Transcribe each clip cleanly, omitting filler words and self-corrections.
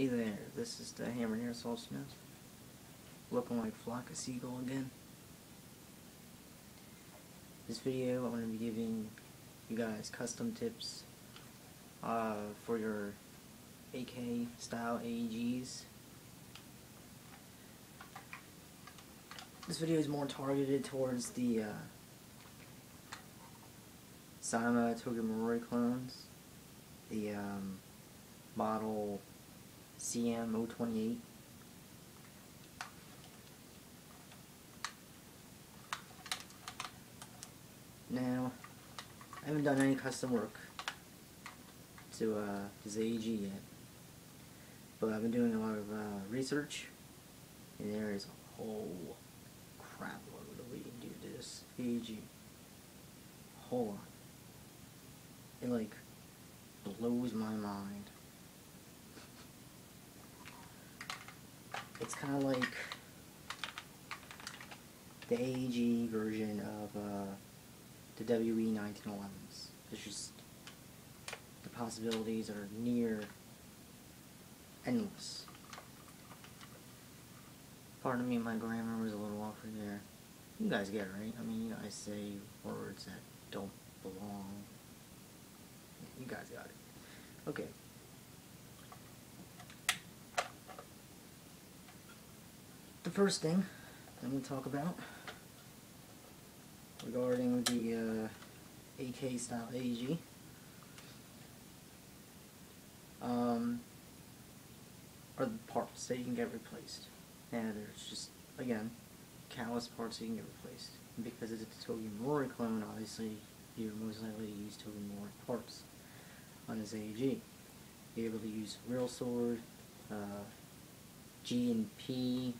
Hey there, this is the Hammer and Airsoft Smith, looking like Flock of Seagull again. This video I'm going to be giving you guys custom tips for your AK style AEGs. This video is more targeted towards the CYMA Togemori clones, the model CM028. Now, I haven't done any custom work to this AEG yet, but I've been doing a lot of research, and there is a whole crap load that we can do to this AEG. A whole lot. It like blows my mind. It's kind of like the AEG version of the WE 1911s. It's just, the possibilities are near endless. Pardon me, my grammar was a little off right there. You guys get it, right? I mean, you guys say words that don't belong. You guys got it. Okay. The first thing I'm going to talk about regarding the AK style AEG are the parts that you can get replaced. Now there's just, again, countless parts that you can get replaced. And because it's a Togemori clone, obviously you're most likely to use Togemori parts on this AEG. You're able to use Real Sword, G&P,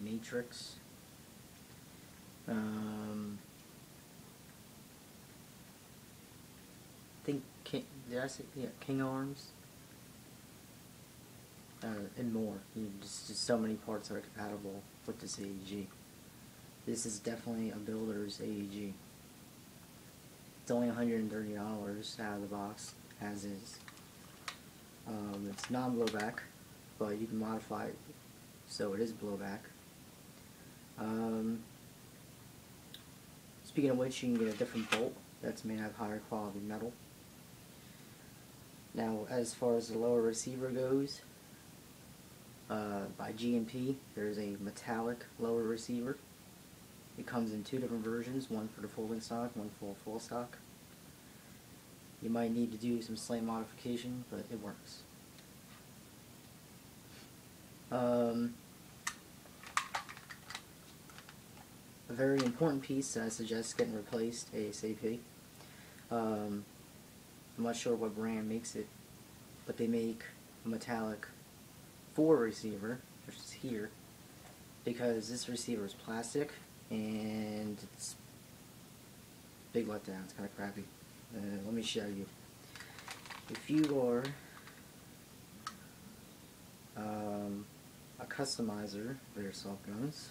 Matrix, I think did I say, yeah, King Arms, and more. Just so many parts that are compatible with this AEG. This is definitely a builder's AEG. It's only $130 out of the box, as is. It's non-blowback, but you can modify it so it is blowback. Speaking of which, you can get a different bolt that's made out of higher quality metal. Now, as far as the lower receiver goes, by G&P, there's a metallic lower receiver. It comes in two different versions, one for the folding stock, one for full stock. You might need to do some slight modification, but it works. A very important piece that I suggest getting replaced ASAP. I'm not sure what brand makes it, but they make a metallic 4 receiver, which is here, because this receiver is plastic and it's big letdown. It's kind of crappy. Let me show you. If you are a customizer for airsoft guns,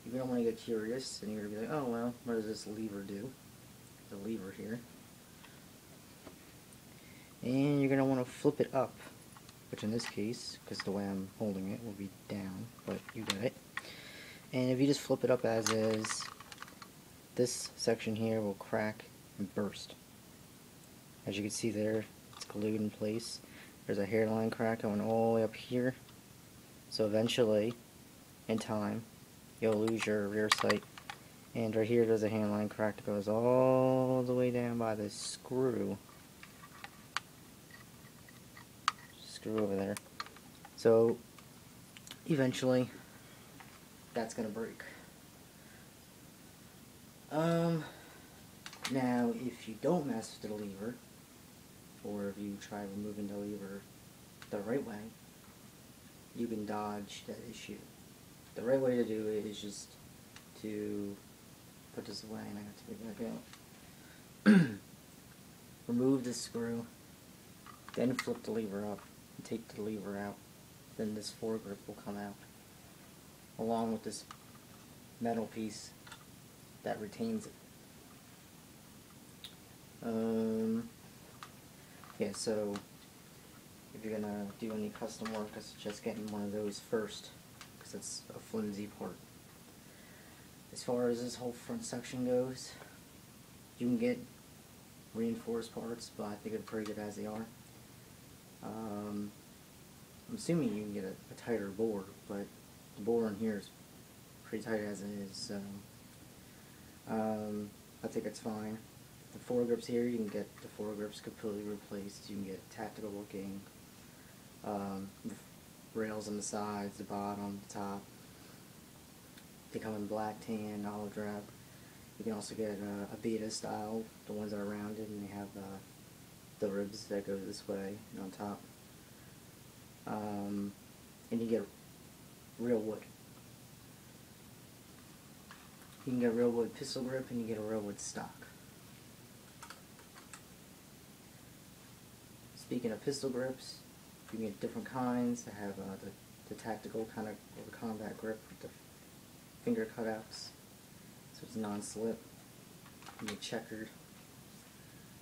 you're going to want to get curious, and you're going to be like, oh well, what does this lever do? The lever here. And you're going to want to flip it up, which in this case, because the way I'm holding it, will be down, but you get it. And if you just flip it up as is, this section here will crack and burst. As you can see there, it's glued in place. There's a hairline crack going all the way up here. So eventually, in time, you'll lose your rear sight. And right here there's a hairline crack that goes all the way down by this screw. Screw over there. So eventually that's gonna break. Now if you don't mess with the lever, or if you try removing the lever the right way, you can dodge that issue. The right way to do it is just to put this away, and I have to take it back out. Remove the screw, then flip the lever up and take the lever out. Then this foregrip will come out, along with this metal piece that retains it. Yeah, so if you're gonna do any custom work, I suggest getting one of those first, because it's a flimsy part. As far as this whole front section goes, you can get reinforced parts, but I think they're pretty good as they are. I'm assuming you can get a tighter bore, but the bore in here is pretty tight as it is, so I think it's fine. The foregrips here, you can get the foregrips completely replaced. You can get tactical looking rails on the sides, the bottom, the top. They come in black, tan, olive drab. You can also get a beta style, the ones that are rounded, and they have the ribs that go this way and on top. And you get real wood. You can get real wood pistol grip, and you get a real wood stock. Speaking of pistol grips, you can get different kinds that have the tactical kind of the combat grip with the finger cutouts, so it's non-slip. You get checkered.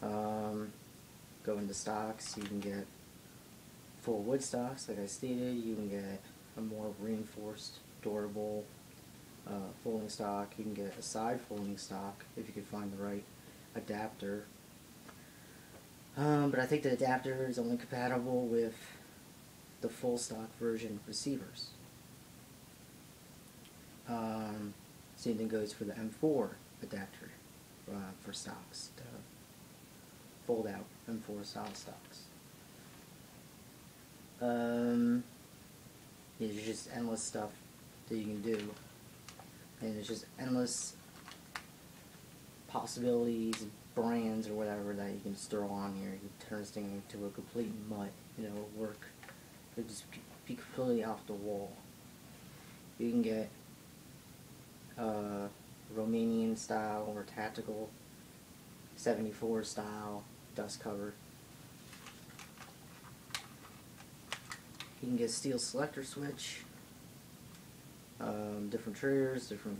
Go into stocks, you can get full wood stocks, like I stated. You can get a more reinforced, durable folding stock. You can get a side folding stock if you can find the right adapter. But I think the adapter is only compatible with the full stock version receivers. Same thing goes for the M4 adapter for stocks, the fold out M4 style stocks. There's just endless stuff that you can do, and there's just endless possibilities, brands or whatever that you can just throw on here. You can turn this thing into a complete mutt, and it'll work. It'll just be completely off the wall. You can get Romanian style or tactical 74 style dust cover. You can get steel selector switch, different triggers, different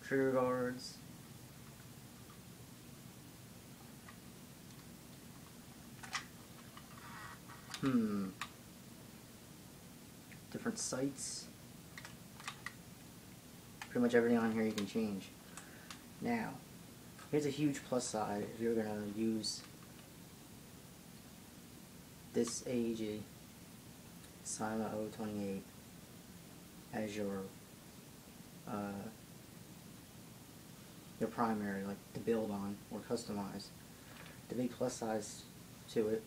trigger guards. Different sights. Pretty much everything on here you can change. Now, here's a huge plus side if you're going to use this AEG CYMA 028 as your primary, like to build on or customize. The big plus size to it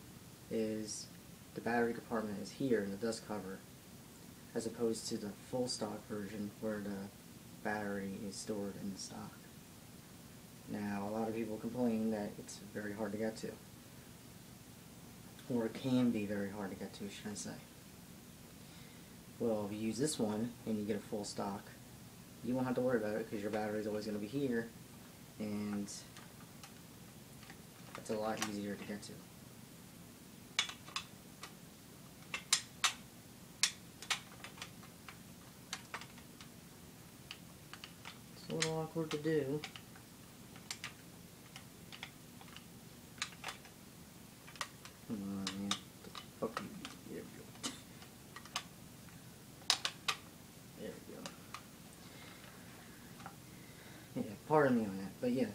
is the battery compartment is here in the dust cover, as opposed to the full stock version where the battery is stored in the stock. Now, a lot of people complain that it's very hard to get to, or it can be very hard to get to, should I say. Well, if you use this one and you get a full stock, you won't have to worry about it because your battery is always going to be here, and it's a lot easier to get to. It's a little awkward to do. Come on, man. Fuck you. There we go. There we go. Yeah, pardon me on that, but yeah.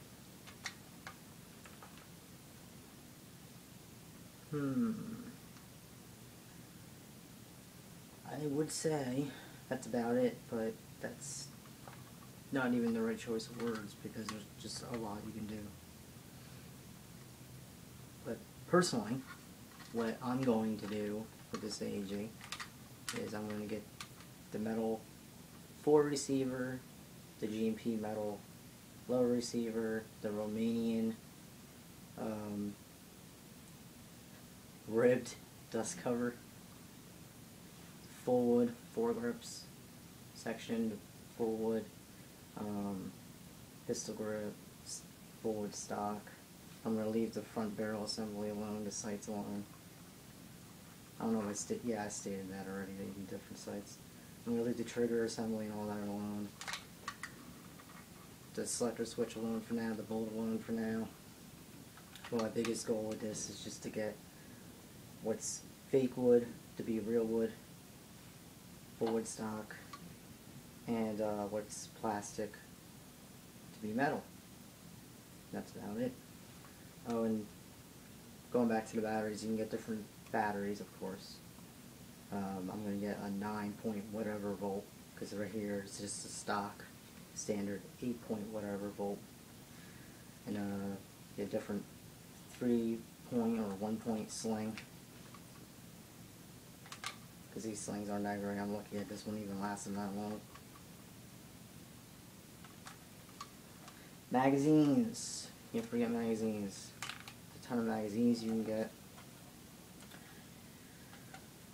I would say that's about it, but that's not even the right choice of words because there's just a lot you can do. But personally, what I'm going to do with this AEG is I'm going to get the metal 4 receiver, the GMP metal low receiver, the Romanian ribbed dust cover, full wood foregrips section, full wood pistol grip, full wood stock. I'm going to leave the front barrel assembly alone, the sights alone. I don't know if I stated that already, they need different sights. I'm going to leave the trigger assembly and all that alone. The selector switch alone for now, the bolt alone for now. Well, my biggest goal with this is just to get what's fake wood to be real wood, full wood stock, and what's plastic to be metal. That's about it. Oh, and going back to the batteries, you can get different batteries, of course. I'm going to get a 9 point whatever volt, because right here it's just a stock standard 8 point whatever volt. And get different 3 point or 1 point sling, because these slings aren't that great. I'm lucky that this one even lasted that long. Magazines. You can't forget magazines. There's a ton of magazines you can get.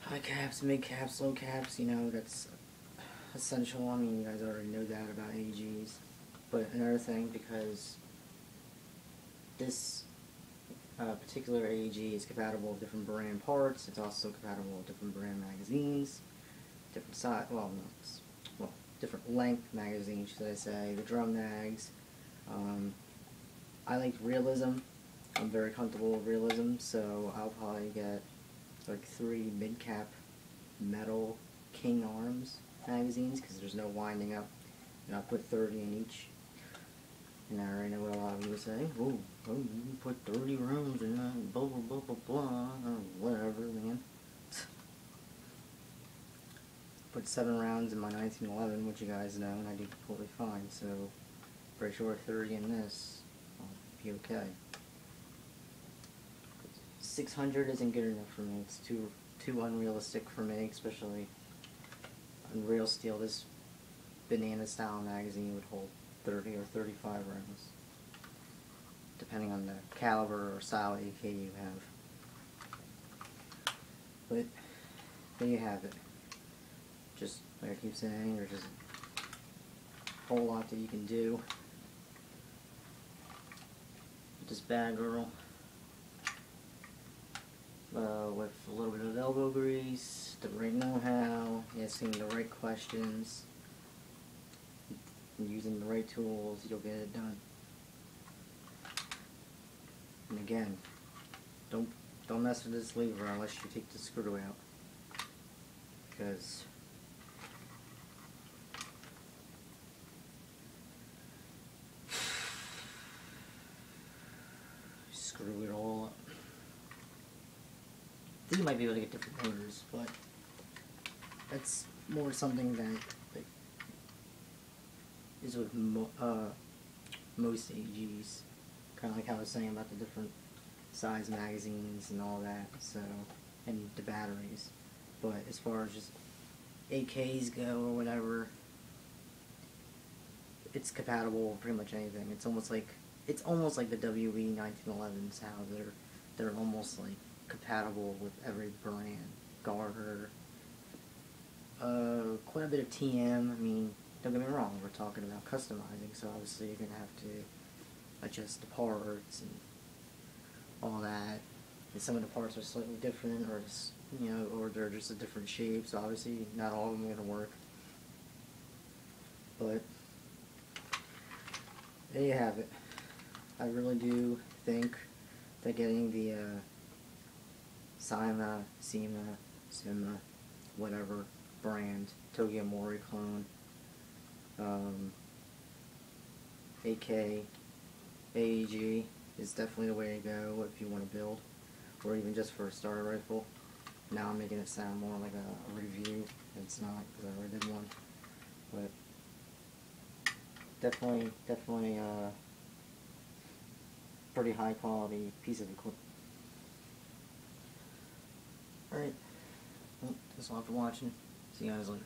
High caps, mid caps, low caps, you know, that's essential. I mean, you guys already know that about AEGs. But another thing, because this particular AEG is compatible with different brand parts, it's also compatible with different brand magazines, different size, different length magazines, should I say, the drum mags. I like realism. I'm very comfortable with realism, so I'll probably get like 3 mid-cap metal King Arms magazines, because there's no winding up, and I'll put 30 in each. And I already know what a lot of you would say, oh, you can put 30 rounds in that, blah blah blah blah blah, or whatever, man. Put 7 rounds in my 1911, which you guys know, and I do completely fine, so pretty sure 30 in this, I'll be okay. 600 isn't good enough for me. It's too unrealistic for me, especially on real steel. This banana style magazine would hold 30 or 35 rounds, depending on the caliber or style AK you have. But there you have it. Just like I keep saying, there's just a whole lot that you can do with this bad girl. With a little bit of elbow grease, the right know-how, asking the right questions, and using the right tools, you'll get it done. And again, don't mess with this lever unless you take the screw out, because screw it all up. I think you might be able to get different motors, but that's more something that is with most AEGs. Kind of like how I was saying about the different size magazines and all that, so, and the batteries. But as far as just AKs go or whatever, it's compatible with pretty much anything. It's almost like the WE 1911s, how they're almost like compatible with every brand. Garter, quite a bit of TM. I mean, don't get me wrong, we're talking about customizing, so obviously you're gonna have to adjust the parts and all that. And some of the parts are slightly different, or just, you know, or they're just a different shape, so obviously not all of them are gonna work. But there you have it. I really do think that getting the CYMA, whatever brand, Tokyo Mori clone, AK, AEG is definitely the way to go if you want to build, or even just for a starter rifle. Now I'm making it sound more like a review. It's not, because I already did one. But definitely pretty high quality piece of equipment. Alright, well, thanks a lot for watching. See you guys later.